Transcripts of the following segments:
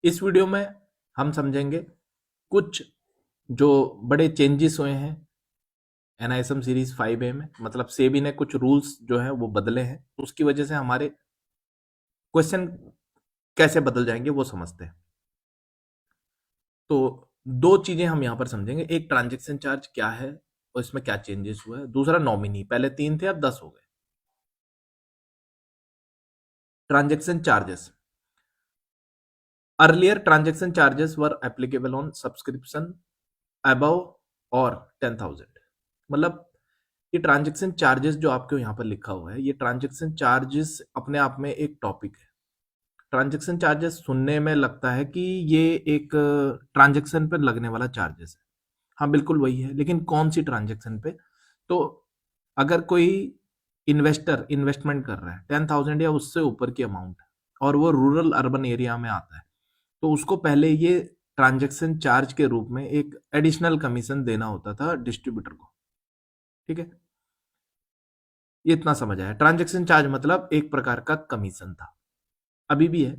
इस वीडियो में हम समझेंगे कुछ जो बड़े चेंजेस हुए हैं एनआईएसएम सीरीज 5A में, मतलब सेबी ने कुछ रूल्स जो है वो बदले हैं, उसकी वजह से हमारे क्वेश्चन कैसे बदल जाएंगे वो समझते हैं। तो दो चीजें हम यहां पर समझेंगे, एक ट्रांजेक्शन चार्ज क्या है और इसमें क्या चेंजेस हुआ है, दूसरा नॉमिनी, पहले 3 थे अब 10 हो गए। Transaction charges, earlier transaction charges were applicable on subscription above और 10,000। मतलब ये ट्रांजेक्शन चार्जेस जो आपके यहाँ पर लिखा हुआ है, ये ट्रांजेक्शन चार्जेस अपने आप में एक टॉपिक है। ट्रांजेक्शन चार्जेस सुनने में लगता है कि ये एक ट्रांजेक्शन पर लगने वाला चार्जेस है। हाँ बिल्कुल वही है, लेकिन कौन सी ट्रांजेक्शन पे? तो अगर कोई इन्वेस्टर इन्वेस्टमेंट कर रहा है 10,000 या उससे ऊपर की अमाउंट, और वो रूरल अर्बन एरिया में आता है, तो उसको पहले ये ट्रांजेक्शन चार्ज के रूप में एक एडिशनल कमीशन देना होता था डिस्ट्रीब्यूटर को। ठीक है, ये इतना समझ आया। ट्रांजेक्शन चार्ज मतलब एक प्रकार का कमीशन था, अभी भी है।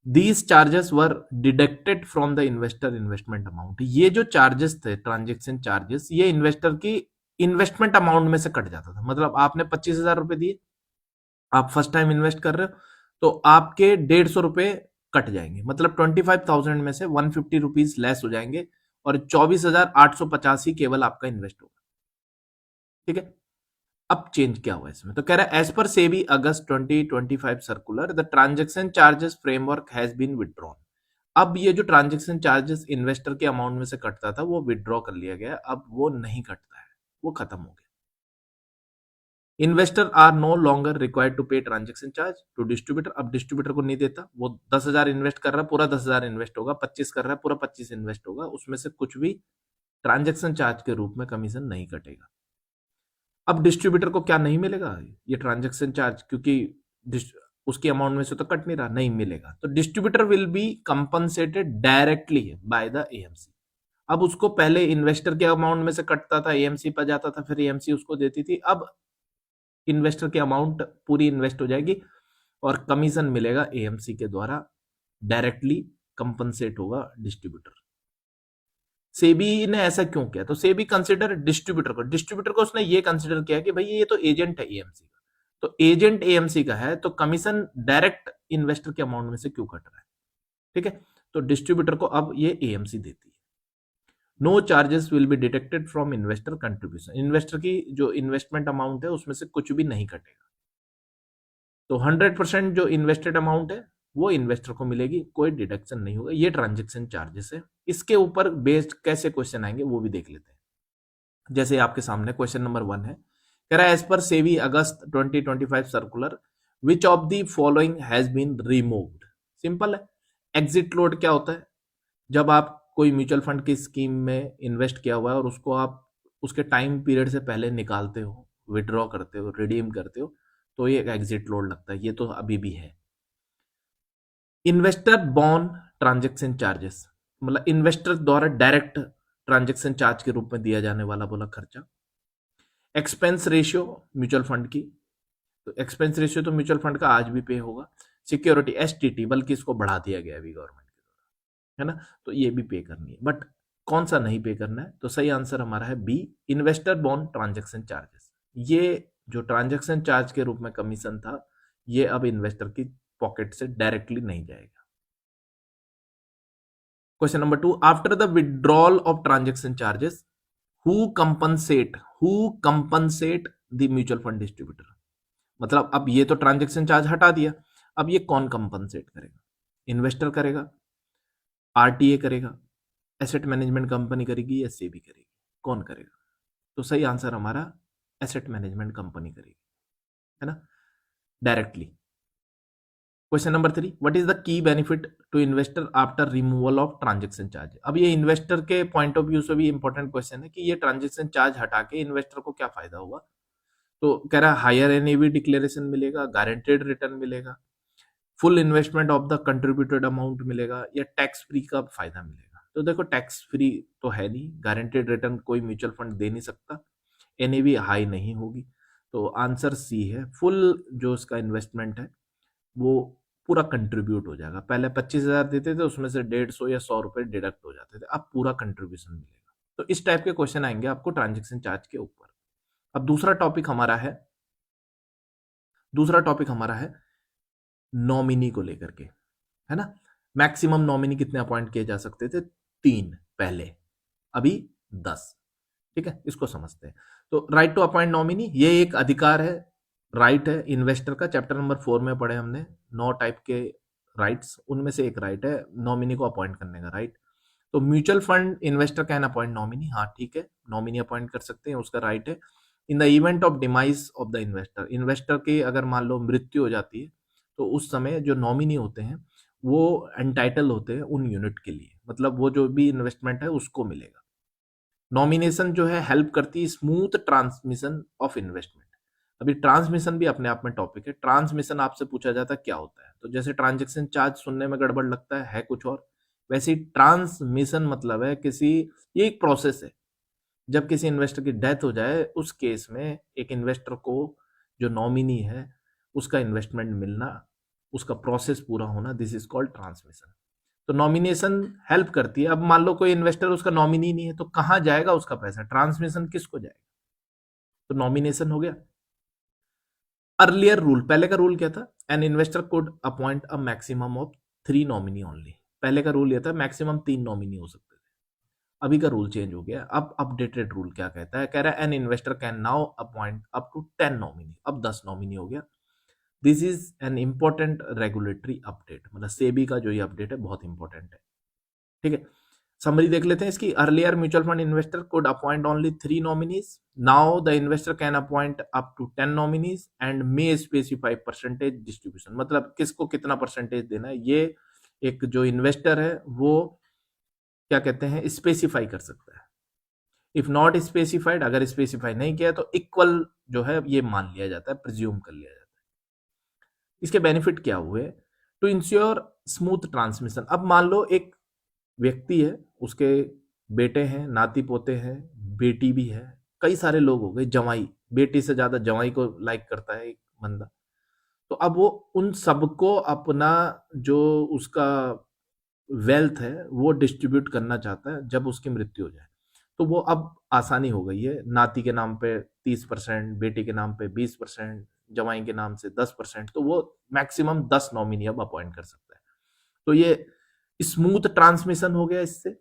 These charges were deducted from the investor investment amount. ये जो चार्जेस थे ट्रांजेक्शन चार्जेस, ये इन्वेस्टर की इन्वेस्टमेंट अमाउंट में से कट जाता था। मतलब आपने 25,000 रुपए दिए, आप फर्स्ट टाइम इन्वेस्ट कर रहे हो, तो आपके 150 रुपए कट जाएंगे। मतलब 25,000 में से 150 रुपीज लेस हो जाएंगे और 24,850 ही केवल आपका इन्वेस्ट होगा। ठीक है, अब चेंज क्या हुआ इसमें? तो कह रहा है एज पर SEBI August 2025 circular the transaction charges framework has been withdrawn. अब ये जो ट्रांजेक्शन चार्जेस इन्वेस्टर के अमाउंट में से कटता था वो विड्रॉ कर लिया गया, अब वो नहीं कटता है, वो खत्म हो गया। Investor are no longer required to pay transaction charge to distributor. अब डिस्ट्रीब्यूटर को नहीं देता, वो 10,000 इन्वेस्ट कर रहा है, पूरा 10,000 इन्वेस्ट होगा, 25 कर रहा है, पूरा 25 इन्वेस्ट होगा, उसमें से कुछ भी ट्रांजेक्शन चार्ज के रूप में कमीशन नहीं कटेगा। अब डिस्ट्रीब्यूटर को क्या नहीं मिलेगा? ये ट्रांजेक्शन चार्ज, क्योंकि उसकी अमाउंट में से तो कट नहीं रहा, नहीं मिलेगा। तो distributor will be compensated directly by the AMC. अब उसको पहले इन्वेस्टर के अमाउंट में से कटता था, एएमसी पर जाता था, फिर एएमसी उसको देती थी। अब इन्वेस्टर की अमाउंट पूरी इन्वेस्ट हो जाएगी और कमीशन मिलेगा एएमसी के द्वारा, डायरेक्टली कंपनसेट होगा डिस्ट्रीब्यूटर। सेबी ने ऐसा क्यों किया? तो सेबी कंसिडर डिस्ट्रीब्यूटर को उसने ये कंसिडर किया कि भाई ये तो एजेंट है एएमसी का, तो एजेंट एएमसी का है, तो कमीशन डायरेक्ट इन्वेस्टर के अमाउंट में से क्यों कट रहा है? ठीक है, तो डिस्ट्रीब्यूटर को अब ये एएमसी देती है। No charges will be detected from investor contribution. Investor की जो इन्वेस्टमेंट अमाउंट है उसमें से कुछ भी नहीं कटेगा। तो 100% जो इन्वेस्टेड अमाउंट है वो इन्वेस्टर को मिलेगी, कोई डिडक्शन नहीं होगा। ये ट्रांजेक्शन चार्जेस है। इसके ऊपर बेस्ड कैसे क्वेश्चन आएंगे वो भी देख लेते हैं। जैसे आपके सामने क्वेश्चन नंबर 1 है, कह रहा है एज पर SEBI August 2025 circular which of the following has been removed. Simple है। एग्जिट लोड क्या होता है? जब आप कोई म्यूचुअल फंड की स्कीम में इन्वेस्ट किया हुआ है और उसको आप उसके टाइम पीरियड से पहले निकालते हो, विड्रॉ करते हो, रिडीम करते हो, तो ये एग्जिट लोड लगता है। ये तो अभी भी है। इन्वेस्टर बॉर्न ट्रांजेक्शन चार्जेस, मतलब इन्वेस्टर द्वारा डायरेक्ट ट्रांजेक्शन चार्ज के रूप में दिया जाने वाला बोला खर्चा। एक्सपेंस रेशियो म्यूचुअल फंड की, तो एक्सपेंस रेशियो तो म्यूचुअल फंड का आज भी पे होगा। सिक्योरिटी एसटीटी, बल्कि इसको बढ़ा दिया गया अभी गवर्नमेंट के द्वारा, है ना, तो ये भी पे करनी है। बट कौन सा नहीं पे करना है? तो सही आंसर हमारा है B, investor bond transaction charges. ये जो ट्रांजेक्शन चार्ज के रूप में कमीशन था, ये अब इन्वेस्टर की पॉकेट से डायरेक्टली नहीं जाएगा। Question number 2, after the withdrawal of transaction charges who compensate the mutual fund distributor. मतलब अब ये तो ट्रांजेक्शन चार्ज हटा दिया, अब ये कौन कंपनसेट करेगा? इन्वेस्टर करेगा, आरटीए करेगा, एसेट मैनेजमेंट कंपनी करेगी, या सेबी करेगी? कौन करेगा? तो सही आंसर हमारा एसेट मैनेजमेंट कंपनी करेगी, है ना, directly. Question number 3, what is the key benefit to investor after removal of transaction charge. अब ये इन्वेस्टर के पॉइंट ऑफ व्यू से भी इंपॉर्टेंट क्वेश्चन है कि ये ट्रांजेक्शन चार्ज हटा के इन्वेस्टर को क्या फायदा हुआ। तो कह रहा है हायर एनएवी डिक्लेरेशन मिलेगा, गारंटेड रिटर्न मिलेगा, full investment of the contributed amount मिलेगा, या टैक्स फ्री का फायदा मिलेगा। तो देखो टैक्स फ्री तो है नहीं, गारंटेड रिटर्न कोई म्यूचुअल फंड दे नहीं सकता, एनएवी हाई नहीं होगी। तो आंसर सी है, फुल जो इसका इन्वेस्टमेंट है वो पूरा कंट्रीब्यूट हो जाएगा। पहले 25,000 देते थे, उसमें से 150 या 100 रुपए डिडक्ट हो जाते थे, अब पूरा कंट्रीब्यूशन मिलेगा। तो इस टाइप के क्वेश्चन आएंगे आपको ट्रांजेक्शन चार्ज के ऊपर। अब दूसरा टॉपिक हमारा है नॉमिनी को लेकर के, है ना। मैक्सिमम नॉमिनी कितने अपॉइंट किए जा सकते थे? 3 पहले, अभी 10। ठीक है, इसको समझते हैं। तो राइट टू अपॉइंट नॉमिनी, ये एक अधिकार है, राइट है इन्वेस्टर का। चैप्टर नंबर 4 में पढ़े हमने 9 टाइप के राइट्स, उनमें से एक राइट है नॉमिनी को अपॉइंट करने का राइट। तो mutual fund investor can appoint nominee, हाँ ठीक है, नॉमिनी अपॉइंट कर सकते हैं, उसका राइट है। In the event of demise of the investor, investor की अगर मान लो मृत्यु हो जाती है, तो उस समय जो नॉमिनी होते हैं वो एंटाइटल होते हैं उन यूनिट के लिए, मतलब वो जो भी इन्वेस्टमेंट है उसको मिलेगा। नॉमिनेशन जो है हेल्प करती है स्मूथ ट्रांसमिशन ऑफ इन्वेस्टमेंट। अभी ट्रांसमिशन भी अपने आप में टॉपिक है। ट्रांसमिशन आपसे पूछा जाता है क्या होता है, तो जैसे ट्रांजेक्शन चार्ज सुनने में गड़बड़ लगता है कुछ और, वैसे ही ट्रांसमिशन मतलब है किसी, ये एक प्रोसेस है। जब किसी इन्वेस्टर की डेथ हो जाए उस केस में एक इन्वेस्टर को जो नॉमिनी है उसका इन्वेस्टमेंट मिलना, उसका प्रोसेस पूरा होना, दिस इज कॉल्ड ट्रांसमिशन। तो नॉमिनेशन हेल्प करती है। अब मान लो कोई इन्वेस्टर उसका नॉमिनी नहीं है, तो कहां जाएगा उसका पैसा? ट्रांसमिशन किसको जाएगा? तो नॉमिनेशन हो गया। अर्लियर रूल, पहले का रूल क्या था? An investor could appoint a maximum of 3 nominee only. पहले का रूल यह था मैक्सिमम 3 नॉमिनी हो सकते थे। अभी का रूल चेंज हो गया। अब अपडेटेड रूल क्या कहता है? कह रहा है an investor can now appoint up to 10 nominee, अब 10 नॉमिनी हो गया। This is an important regulatory update, मतलब सेबी का जो ये अपडेट है बहुत इंपॉर्टेंट है। ठीक है, समरी देख लेते हैं इसकी। Earlier mutual fund investor could appoint only 3 nominees, now the investor can appoint up to 10 nominees and may specify percentage distribution, मतलब किसको कितना परसेंटेज देना है ये एक जो इन्वेस्टर है वो क्या कहते हैं स्पेसिफाई कर सकता है। इफ नॉट स्पेसिफाइड, अगर स्पेसिफाई नहीं किया तो इक्वल जो है ये मान लिया जाता है, प्रिज्यूम कर लिया जाता है। इसके बेनिफिट क्या हुए? To ensure smooth transmission. अब मान लो एक व्यक्ति है, उसके बेटे हैं, नाती पोते हैं, बेटी भी है, कई सारे लोग हो गए, जवाई, बेटी से ज्यादा जवाई को लाइक करता है एक बंदा। तो अब वो उन सबको अपना जो उसका वेल्थ है वो डिस्ट्रीब्यूट करना चाहता है जब उसकी मृत्यु हो जाए। तो वो अब आसानी हो गई है, नाती के नाम पे 30%, बेटी के नाम पे 20%, जवाई के नाम से 10%, तो वो मैक्सिमम 10 नॉमिनी अब अपॉइंट कर सकता है। तो ये स्मूथ ट्रांसमिशन हो गया, इससे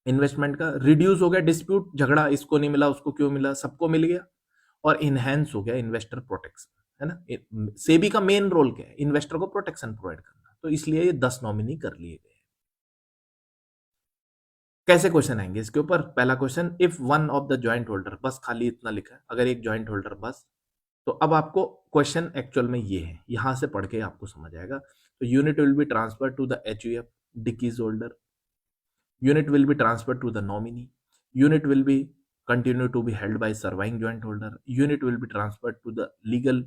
इन्वेस्टमेंट का रिड्यूस हो गया डिस्प्यूट, झगड़ा इसको नहीं मिला उसको क्यों मिला, सबको मिल गया। और इनहेंस हो गया इन्वेस्टर प्रोटेक्शन, है ना। सेबी का मेन रोल क्या है? इन्वेस्टर को प्रोटेक्शन प्रोवाइड करना, तो इसलिए ये 10 नॉमिनी कर लिए गए। कैसे क्वेश्चन आएंगे इसके ऊपर? पहला question, if one of the joint holder, बस खाली इतना लिखा है, अगर एक ज्वाइंट होल्डर बस। तो अब आपको क्वेश्चन एक्चुअल में ये है, यहां से पढ़ के आपको समझ आएगा। तो unit will be transfer to the HUF डिकीज holder, unit will be transferred to the nominee, unit will be continue to be held by surviving joint holder, unit will be transferred to the legal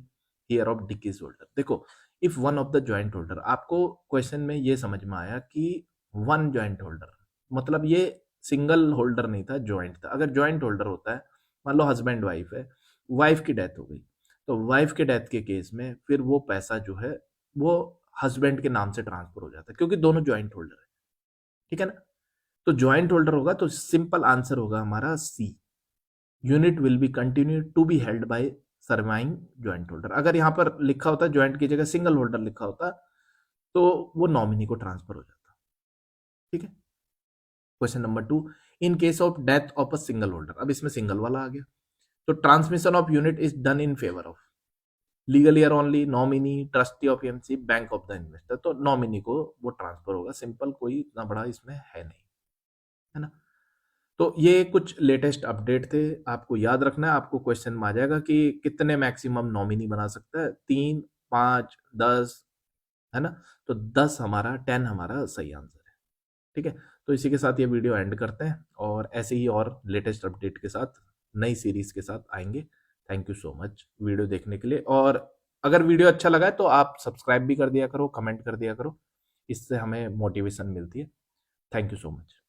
heir of deceased holder। देखो, if one of the joint holder, आपको question में ये समझ में आया कि one joint holder मतलब ये सिंगल होल्डर नहीं था, ज्वाइंट था। अगर ज्वाइंट होल्डर होता है, मान लो हस्बैंड वाइफ है, वाइफ की डेथ हो गई, तो वाइफ के डेथ के केस में फिर वो पैसा जो है वो हस्बैंड के नाम से ट्रांसफर हो जाता है, क्योंकि दोनों ज्वाइंट होल्डर है। ठीक है ना। तो ज्वाइंट होल्डर होगा तो सिंपल आंसर होगा हमारा C, unit will be continue to be held by surviving joint holder. अगर यहां पर लिखा होता ज्वाइंट की जगह सिंगल होल्डर लिखा होता तो वो नॉमिनी को ट्रांसफर हो जाता। ठीक है। Question number 2, in case of death of a single holder, अब इसमें सिंगल वाला आ गया, तो transmission of unit is done in favour of legal year only, nominee, trustee of MC, bank of the investor. तो नॉमिनी को वो transfer होगा, simple, कोई इतना बड़ा इसमें है नहीं, है ना। तो ये कुछ लेटेस्ट अपडेट थे, आपको याद रखना है। आपको क्वेश्चन में आ जाएगा कि कितने मैक्सिमम नॉमिनी बना सकता है, 3, 5, 10, है ना। तो 10 हमारा 10 हमारा सही आंसर है। ठीक है, तो इसी के साथ ये वीडियो एंड करते हैं और ऐसे ही और लेटेस्ट अपडेट के साथ नई सीरीज के साथ आएंगे। Thank you so much video देखने के लिए, और अगर वीडियो अच्छा लगा है तो आप सब्सक्राइब भी कर दिया करो, कमेंट कर दिया करो, इससे हमें मोटिवेशन मिलती है। Thank you so much.